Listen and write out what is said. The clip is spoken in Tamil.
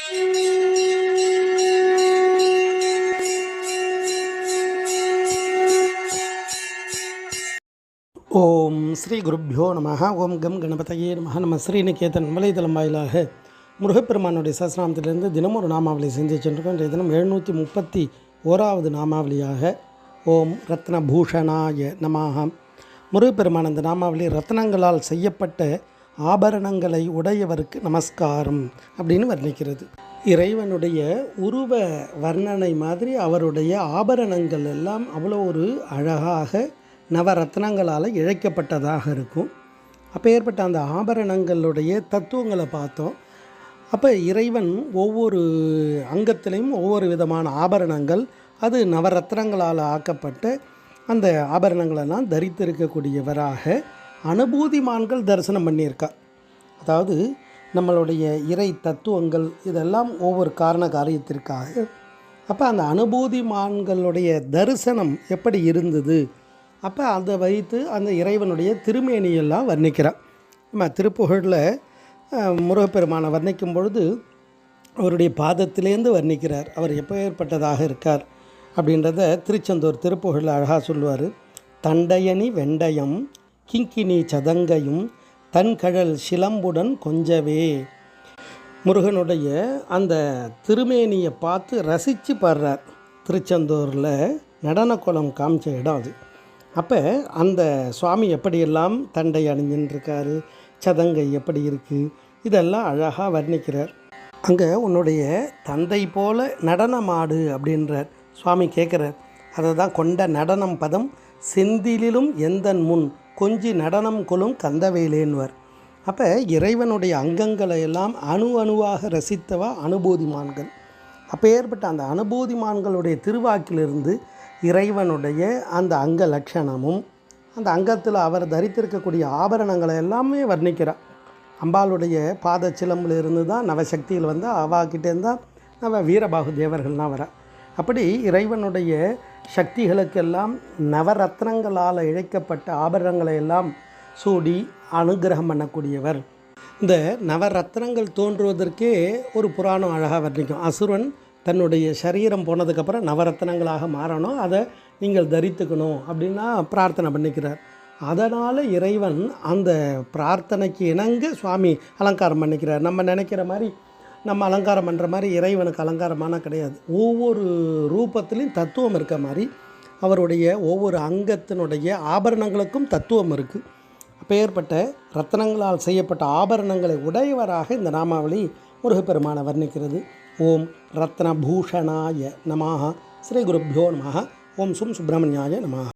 ஓம் ஸ்ரீ குருப்யோ நம. ஓம் கம் கணபதையே நம. நம்ம ஸ்ரீநிகேதன் வலைதளம் வாயிலாக முருகப்பெருமானுடைய சஹஸ்ரநாமத்திலிருந்து தினம் ஒரு நாமாவளி செஞ்சு சென்றிருக்கோம். இன்றைய தினம் 731வது நாமாவளியாக ஓம் ரத்னபூஷணாய நமஹ. முருகப்பெருமான் அந்த நாமாவளி ரத்னங்களால் செய்யப்பட்ட ஆபரணங்களை உடையவருக்கு நமஸ்காரம் அப்படின்னு வர்ணிக்கிறது. இறைவனுடைய உருவ வர்ணனை மாதிரி அவருடைய ஆபரணங்கள் எல்லாம் அவ்வளோ ஒரு அழகாக நவரத்னங்களால் இழைக்கப்பட்டதாக இருக்கும். அப்போ ஏற்பட்ட அந்த ஆபரணங்களுடைய தத்துவங்களை பார்த்தோம். அப்போ இறைவன் ஒவ்வொரு அங்கத்திலையும் ஒவ்வொரு விதமான ஆபரணங்கள், அது நவரத்னங்களால் ஆக்கப்பட்ட அந்த ஆபரணங்களெல்லாம் தரித்திருக்கக்கூடியவராக அனுபூதிமான்கள் தரிசனம் பண்ணியிருக்கா. அதாவது நம்மளுடைய இறை தத்துவங்கள் இதெல்லாம் ஒவ்வொரு காரண காரியத்திற்காக. அப்போ அந்த அனுபூதிமான்களுடைய தரிசனம் எப்படி இருந்தது, அப்போ அதை வைத்து அந்த இறைவனுடைய திருமேனியெல்லாம் வர்ணிக்கிறார். நம்ம திருப்புகழில் முருகப்பெருமானை வர்ணிக்கும் பொழுது அவருடைய பாதத்திலேருந்து வர்ணிக்கிறார். அவர் எப்போ ஏற்பட்டதாக இருக்கார் அப்படின்றத திருச்செந்தூர் திருப்புகழில் அழகாக சொல்லுவார். தண்டையணி வெண்டயம் கிங்கினி சதங்கையும் தன்கழல் சிலம்புடன் கொஞ்சவே. முருகனுடைய அந்த திருமேனியை பார்த்து ரசித்து பாடுறார். திருச்செந்தூரில் நடனக்கோலம் காமிச்ச இடம் அது. அப்போ அந்த சுவாமி எப்படியெல்லாம் தண்டை அணிஞ்சின்றிருக்காரு, சதங்கை எப்படி இருக்குது, இதெல்லாம் அழகாக வர்ணிக்கிறார். அங்கே உன்னுடைய தந்தை போல நடனமாடு அப்படின்றார். சுவாமி கேட்குறார். அதை தான் கொண்ட நடனம் பதம் செந்திலும் எந்தன் முன் கொஞ்சி நடனம் கொலும் கந்தவேலேன்வர். அப்போ இறைவனுடைய அங்கங்களை எல்லாம் அணுவாக ரசித்தவா அனுபூதிமான்கள். அப்போ ஏற்பட்ட அந்த அனுபூதிமான்களுடைய திருவாக்கிலிருந்து இறைவனுடைய அந்த அங்க லட்சணமும் அந்த அங்கத்தில் அவர் தரித்திருக்கக்கூடிய ஆபரணங்களை எல்லாமே வர்ணிக்கிறார். அம்பாளுடைய பாத சிலம்பில் இருந்து தான் நவசக்தியில் வந்து அவாக்கிட்டேருந்து தான் நவ வீரபாகு தேவர்கள்லாம் வர. அப்படி இறைவனுடைய சக்திகளுக்கெல்லாம் நவரத்னங்களால் இழைக்கப்பட்ட ஆபரணங்களை எல்லாம் சூடி அனுகிரகம் பண்ணக்கூடியவர். இந்த நவரத்னங்கள் தோன்றுவதற்கே ஒரு புராணம் அழகாக வர்ணிக்கும். அசுரன் தன்னுடைய சரீரம் போனதுக்கப்புறம் நவரத்னங்களாக மாறணும், அதை நீங்கள் தரித்துக்கணும் அப்படின்னா பிரார்த்தனை பண்ணிக்கிறார். அதனால் இறைவன் அந்த பிரார்த்தனைக்கு இணங்க சுவாமி அலங்காரம் பண்ணிக்கிறார். நம்ம நினைக்கிற மாதிரி நம்ம அலங்காரம் பண்ணுற மாதிரி இறைவனுக்கு அலங்காரமான கிடையாது. ஒவ்வொரு ரூபத்திலையும் தத்துவம் இருக்க மாதிரி அவருடைய ஒவ்வொரு அங்கத்தினுடைய ஆபரணங்களுக்கும் தத்துவம் இருக்குது. அப்பேற்பட்ட ரத்னங்களால் செய்யப்பட்ட ஆபரணங்களை உடையவராக இந்த நாமாவளி முருகப்பெருமானை வர்ணிக்கிறது. ஓம் ரத்னபூஷணாய நமஹ. ஸ்ரீ குருப்யோ நமஹ. ஓம் சும் சுப்பிரமணியாய நமஹ.